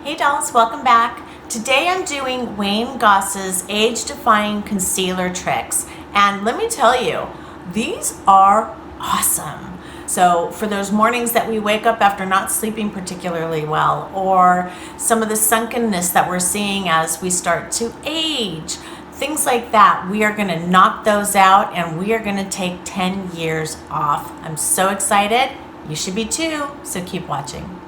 Hey dolls, welcome back. Today I'm doing Wayne Goss's age-defying concealer tricks. And let me tell you, these are awesome. So for those mornings that we wake up after not sleeping particularly well, or some of the sunkenness that we're seeing as we start to age, things like that, we are gonna knock those out and we are gonna take 10 years off. I'm so excited. You should be too, so keep watching.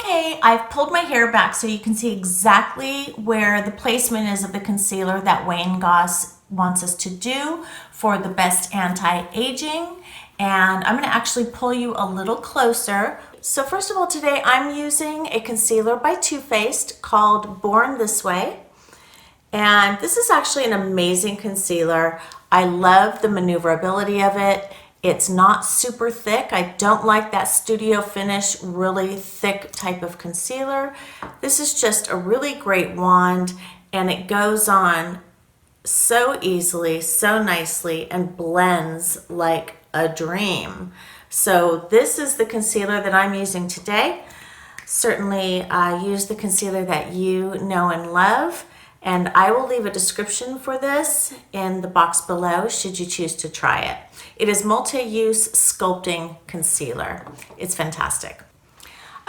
Okay, I've pulled my hair back so you can see exactly where the placement is of the concealer that Wayne Goss wants us to do for the best anti-aging. And I'm gonna actually pull you a little closer. So first of all, today I'm using a concealer by Too Faced called Born This Way. And this is actually an amazing concealer. I love the maneuverability of it. It's not super thick. I don't like that studio finish, really thick type of concealer. This is just a really great wand and it goes on so easily, so nicely, and blends like a dream. So this is the concealer that I'm using today. Certainly use the concealer that you know and love. And I will leave a description for this in the box below should you choose to try it. It is multi-use sculpting concealer. It's fantastic.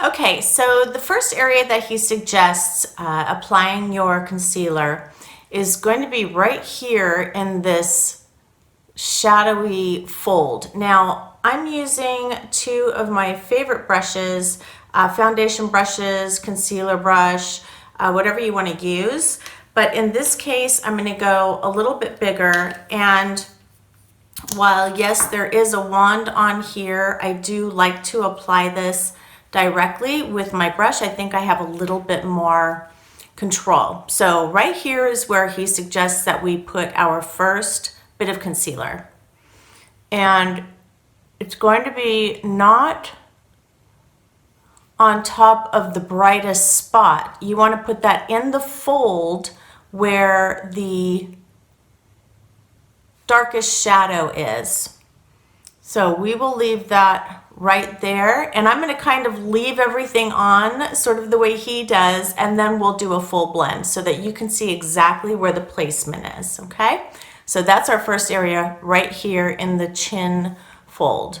Okay, so the first area that he suggests applying your concealer is going to be right here in this shadowy fold. Now, I'm using two of my favorite brushes, foundation brushes, concealer brush, whatever you want to use. But in this case, I'm going to go a little bit bigger. And while yes, there is a wand on here, I do like to apply this directly with my brush. I think I have a little bit more control. So right here is where he suggests that we put our first bit of concealer. And it's going to be not on top of the brightest spot. You want to put that in the fold where the darkest shadow is. So we will leave that right there. And I'm going to kind of leave everything on sort of the way he does, and then we'll do a full blend so that you can see exactly where the placement is, okay? So that's our first area right here in the chin fold.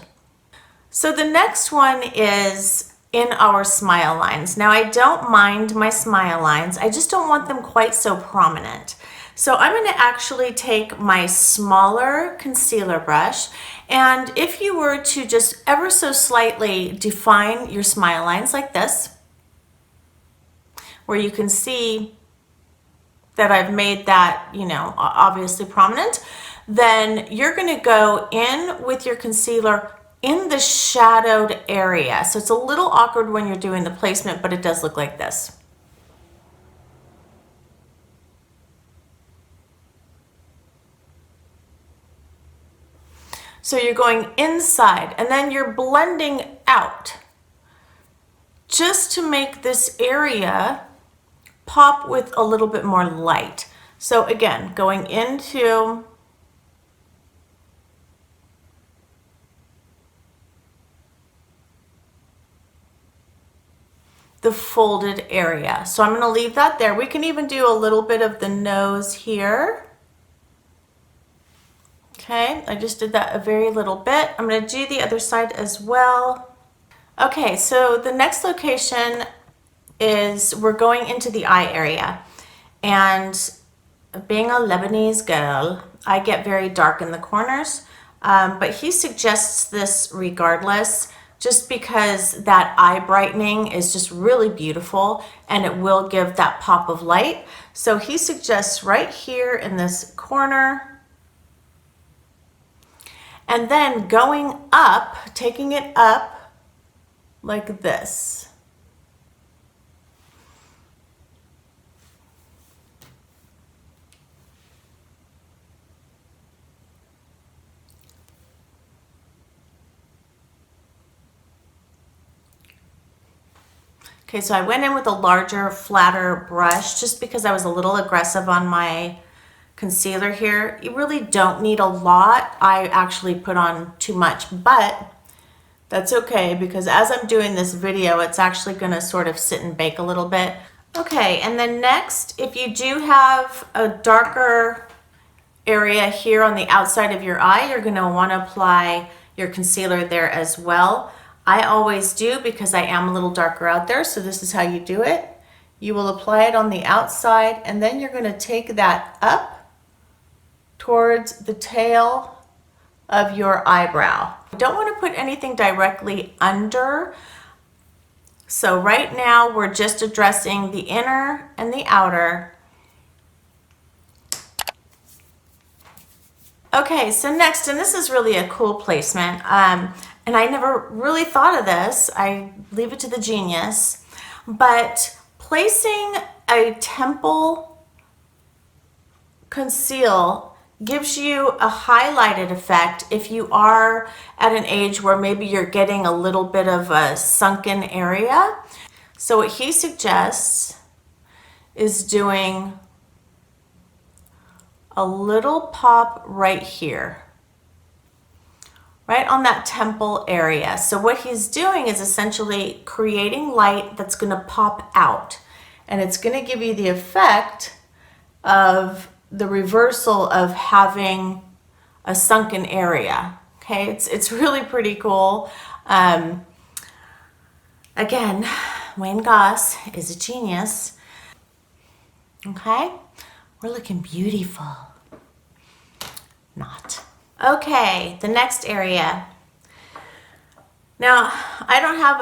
So the next one is in our smile lines. Now I don't mind my smile lines, I just don't want them quite so prominent. So I'm going to actually take my smaller concealer brush, and if you were to just ever so slightly define your smile lines like this, where you can see that I've made that, you know, obviously prominent, then you're going to go in with your concealer in the shadowed area. So it's a little awkward when you're doing the placement, but it does look like this. So you're going inside and then you're blending out just to make this area pop with a little bit more light. So again, going into the folded area. So I'm going to leave that there. We can even do a little bit of the nose here. Okay, I just did that a very little bit. I'm going to do the other side as well. Okay, so the next location is we're going into the eye area. And being a Lebanese girl, I get very dark in the corners, but he suggests this regardless, just because that eye brightening is just really beautiful and it will give that pop of light. So he suggests right here in this corner, and then going up, taking it up like this. Okay, so I went in with a larger, flatter brush just because I was a little aggressive on my concealer here. You really don't need a lot. I actually put on too much, but that's okay because as I'm doing this video, it's actually gonna sort of sit and bake a little bit. Okay, and then next, if you do have a darker area here on the outside of your eye, you're gonna wanna apply your concealer there as well. I always do because I am a little darker out there, so this is how you do it. You will apply it on the outside, and then you're gonna take that up towards the tail of your eyebrow. You don't wanna put anything directly under. So right now, we're just addressing the inner and the outer. Okay, so next, and this is really a cool placement, and I never really thought of this. I leave it to the genius, but placing a temple conceal gives you a highlighted effect if you are at an age where maybe you're getting a little bit of a sunken area. So what he suggests is doing a little pop right here, right on that temple area. So what he's doing is essentially creating light that's going to pop out, and it's going to give you the effect of the reversal of having a sunken area. Okay, it's really pretty cool. Again, Wayne Goss is a genius. Okay, we're looking beautiful. Not. Okay, the next area. Now, I don't have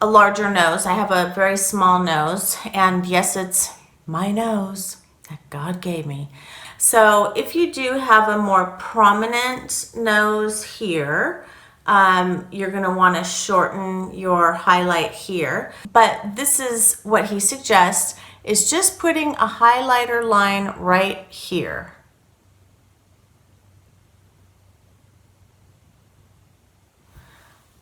a larger nose. I have a very small nose, and yes, it's my nose that God gave me. So if you do have a more prominent nose here, you're gonna wanna shorten your highlight here. But this is what he suggests, is just putting a highlighter line right here.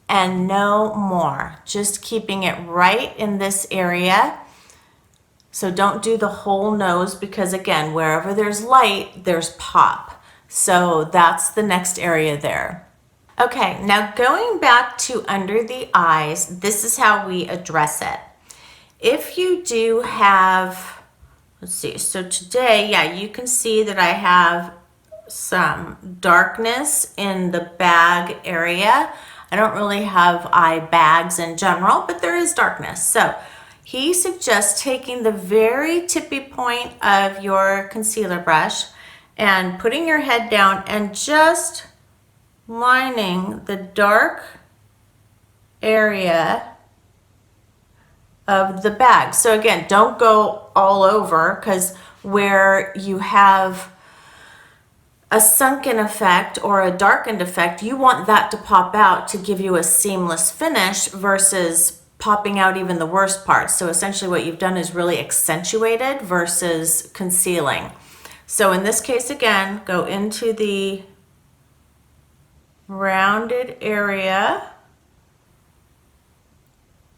And no more, just keeping it right in this area. So don't do the whole nose because again, wherever there's light, there's pop. So that's the next area there. Okay, now going back to under the eyes, this is how we address it. If you do have, let's see, so today, yeah, you can see that I have some darkness in the bag area. I don't really have eye bags in general, but there is darkness. So he suggests taking the very tippy point of your concealer brush and putting your head down and just lining the dark area of the bag. So again, don't go all over, because where you have a sunken effect or a darkened effect, you want that to pop out to give you a seamless finish versus popping out even the worst parts. So essentially what you've done is really accentuated versus concealing. So in this case, again, go into the rounded area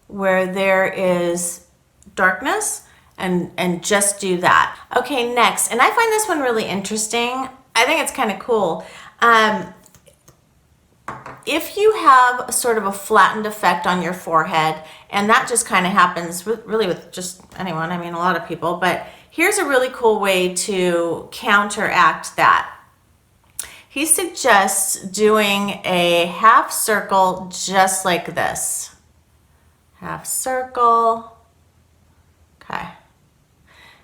where there is darkness and just do that. Okay, next, and I find this one really interesting. I think it's kind of cool. If you have sort of a flattened effect on your forehead, and that just kind of happens really with just anyone, I mean a lot of people, but here's a really cool way to counteract that. He suggests doing a half circle just like this. Half circle, okay.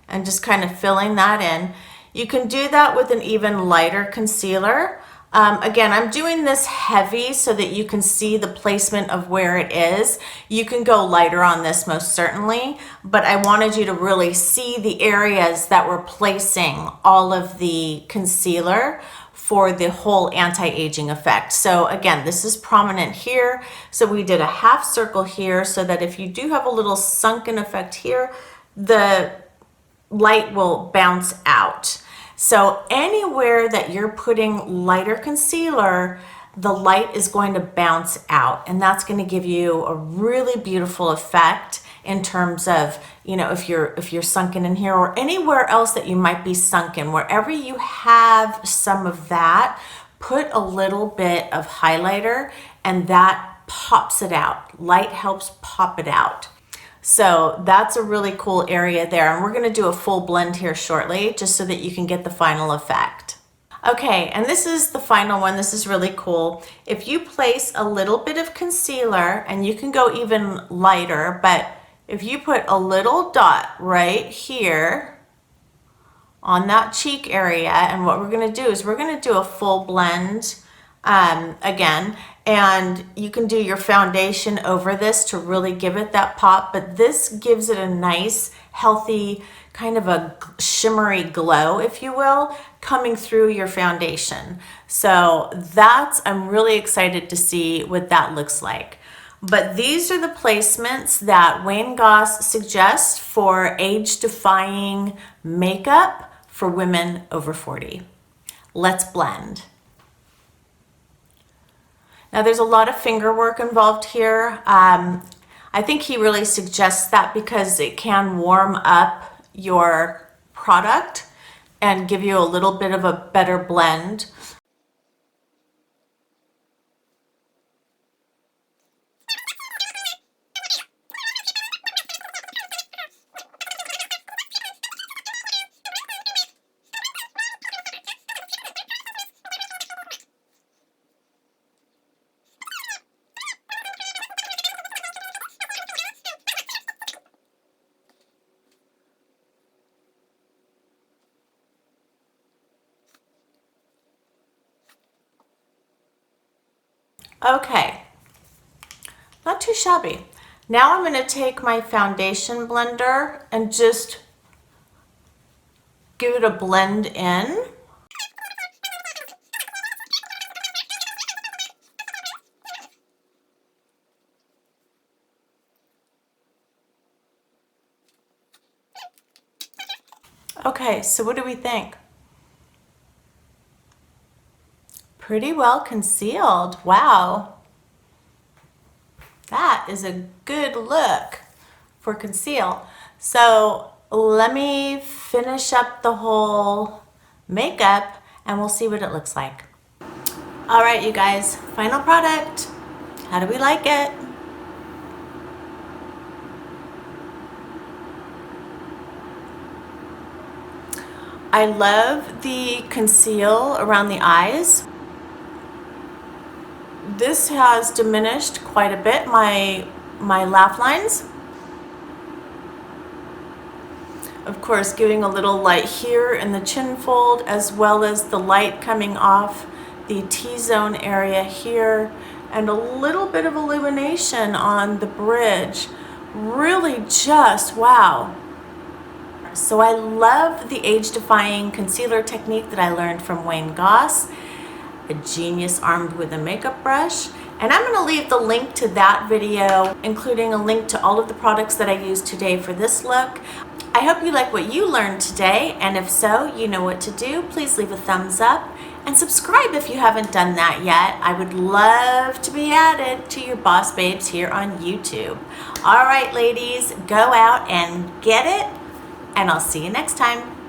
And just kind of filling that in. You can do that with an even lighter concealer. Again, I'm doing this heavy so that you can see the placement of where it is. You can go lighter on this most certainly, but I wanted you to really see the areas that we're placing all of the concealer for the whole anti-aging effect. So again, this is prominent here. So we did a half circle here so that if you do have a little sunken effect here, the light will bounce out. So anywhere that you're putting lighter concealer, the light is going to bounce out, and that's going to give you a really beautiful effect in terms of, you know, if you're sunken in here or anywhere else that you might be sunken, wherever you have some of that, put a little bit of highlighter and that pops it out. Light helps pop it out. So that's a really cool area there. And we're going to do a full blend here shortly, just so that you can get the final effect. Okay, and this is the final one. This is really cool. If you place a little bit of concealer, and you can go even lighter, but if you put a little dot right here on that cheek area, and what we're going to do is we're going to do a full blend again, and you can do your foundation over this to really give it that pop, but this gives it a nice, healthy, kind of a shimmery glow, if you will, coming through your foundation. So I'm really excited to see what that looks like. But these are the placements that Wayne Goss suggests for age-defying makeup for women over 40. Let's blend. Now there's a lot of finger work involved here. I think he really suggests that because it can warm up your product and give you a little bit of a better blend. Okay, not too shabby. Now I'm going to take my foundation blender and just give it a blend in. Okay, so what do we think? Pretty well concealed. Wow. That is a good look for conceal. So let me finish up the whole makeup and we'll see what it looks like. All right, you guys, final product. How do we like it? I love the conceal around the eyes. This has diminished quite a bit my laugh lines. Of course, giving a little light here in the chin fold, as well as the light coming off the T-zone area here, and a little bit of illumination on the bridge. Really just wow. So I love the age-defying concealer technique that I learned from Wayne Goss, a genius armed with a makeup brush. And I'm going to leave the link to that video, including a link to all of the products that I used today for this look. I hope you like what you learned today, and if so, you know what to do. Please leave a thumbs up and subscribe if you haven't done that yet. I would love to be added to your Boss Babes here on YouTube. All right, ladies, go out and get it, and I'll see you next time.